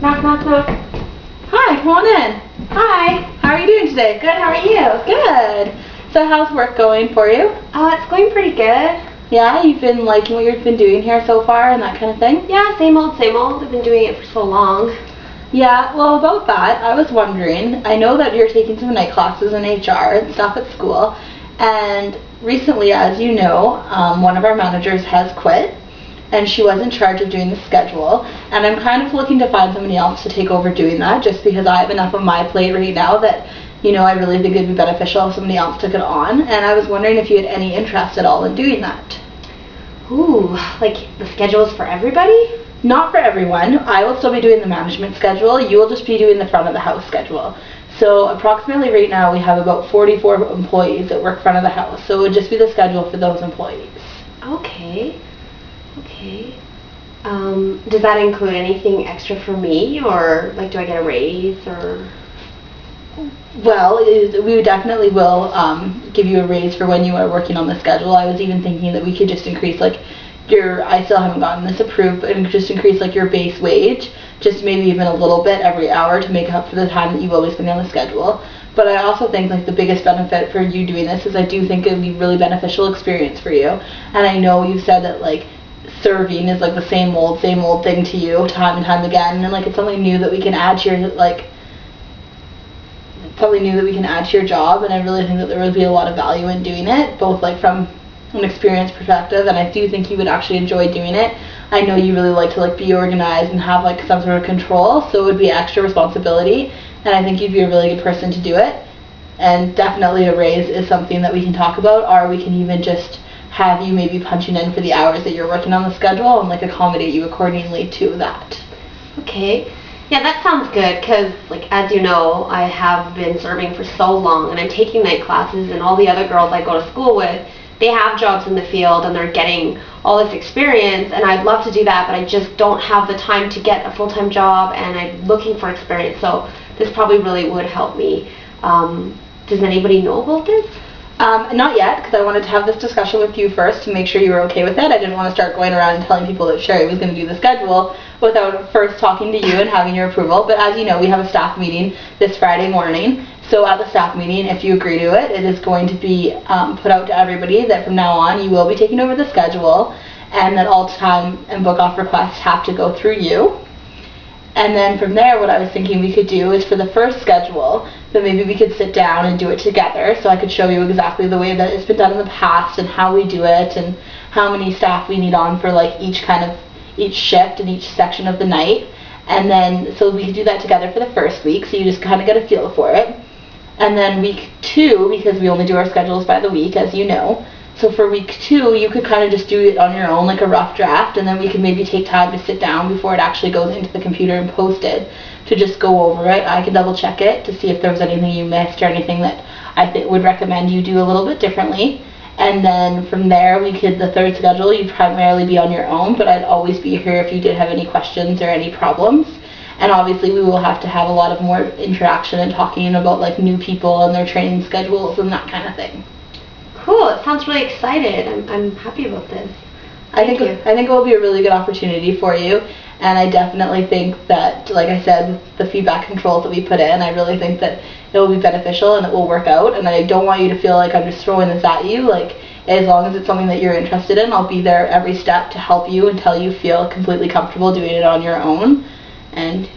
Knock, knock, knock. Hi, come on in. Hi. How are you doing today? Good, how are you? Good. So how's work going for you? It's going pretty good. Yeah, you've been liking what you've been doing here so far and that kind of thing? Yeah, same old, same old. I've been doing it for so long. Yeah, well about that, I was wondering, I know that you're taking some night classes in HR and stuff at school, and recently, as you know, one of our managers has quit, and she was in charge of doing the schedule, and I'm kind of looking to find somebody else to take over doing that, just because I have enough on my plate right now that, you know, I really think it'd be beneficial if somebody else took it on, and I was wondering if you had any interest at all in doing that. Ooh, like the schedule's for everybody? Not for everyone. I will still be doing the management schedule. You will just be doing the front of the house schedule. So approximately right now we have about 44 employees that work front of the house. So it would just be the schedule for those employees. Okay. Okay. Does that include anything extra for me, or like do I get a raise, or? Well, we definitely will give you a raise for when you are working on the schedule. I was even thinking that we could just increase like I still haven't gotten this approved, but just increase like your base wage, just maybe even a little bit every hour to make up for the time that you will be spending on the schedule. But I also think like the biggest benefit for you doing this is I do think it would be really beneficial experience for you. And I know you said that like serving is like the same old thing to you time and time again, and like it's something new that we can add to your job, and I really think that there would be a lot of value in doing it, both like from an experience perspective, and I do think you would actually enjoy doing it. I know you really like to like be organized and have like some sort of control, so it would be extra responsibility, and I think you'd be a really good person to do it. And definitely a raise is something that we can talk about, or we can even just have you maybe punching in for the hours that you're working on the schedule and like accommodate you accordingly to that. Okay. Yeah, that sounds good, because like as you know, I have been serving for so long, and I'm taking night classes, and all the other girls I go to school with, they have jobs in the field and they're getting all this experience, and I'd love to do that, but I just don't have the time to get a full-time job, and I'm looking for experience, so this probably really would help me. Does anybody know about this? Not yet, because I wanted to have this discussion with you first to make sure you were okay with it. I didn't want to start going around and telling people that Sherry was going to do the schedule without first talking to you and having your approval. But as you know, we have a staff meeting this Friday morning. So at the staff meeting, if you agree to it, it is going to be put out to everybody that from now on you will be taking over the schedule, and that all time and book off requests have to go through you. And then from there, what I was thinking we could do is for the first schedule, that maybe we could sit down and do it together, so I could show you exactly the way that it's been done in the past and how we do it and how many staff we need on for like each shift and each section of the night. And then so we could do that together for the first week, so you just kind of get a feel for it. And then week 2, because we only do our schedules by the week, as you know, so for week 2, you could kind of just do it on your own, like a rough draft, and then we could maybe take time to sit down before it actually goes into the computer and posted to just go over it. I could double check it to see if there was anything you missed or anything that I would recommend you do a little bit differently. And then from there, the third schedule, you'd primarily be on your own, but I'd always be here if you did have any questions or any problems. And obviously we will have to have a lot of more interaction and talking about like new people and their training schedules and that kind of thing. Cool, it sounds really excited. I'm happy about this. I think it will be a really good opportunity for you, and I definitely think that, like I said, with the feedback controls that we put in, I really think that it will be beneficial and it will work out, and I don't want you to feel like I'm just throwing this at you. Like, as long as it's something that you're interested in, I'll be there every step to help you until you feel completely comfortable doing it on your own. And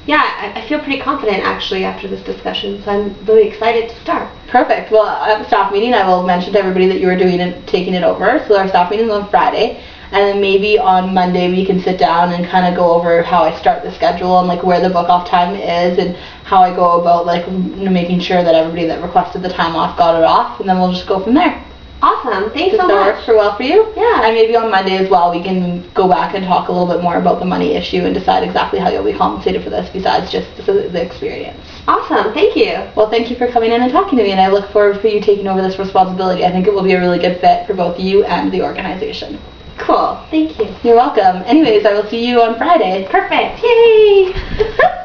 yeah, I feel pretty confident actually after this discussion, so I'm really excited to start. Perfect. Well, at the staff meeting, I will mention to everybody that you are doing it, taking it over. So our staff meeting is on Friday, and then maybe on Monday we can sit down and kind of go over how I start the schedule and like where the book off time is and how I go about like making sure that everybody that requested the time off got it off, and then we'll just go from there. Awesome. Thanks so much. Does that work well for you? Yeah. And maybe on Monday as well we can go back and talk a little bit more about the money issue and decide exactly how you'll be compensated for this besides just the experience. Awesome. Thank you. Well, thank you for coming in and talking to me, and I look forward for you taking over this responsibility. I think it will be a really good fit for both you and the organization. Cool. Thank you. You're welcome. Anyways, I will see you on Friday. Perfect. Yay!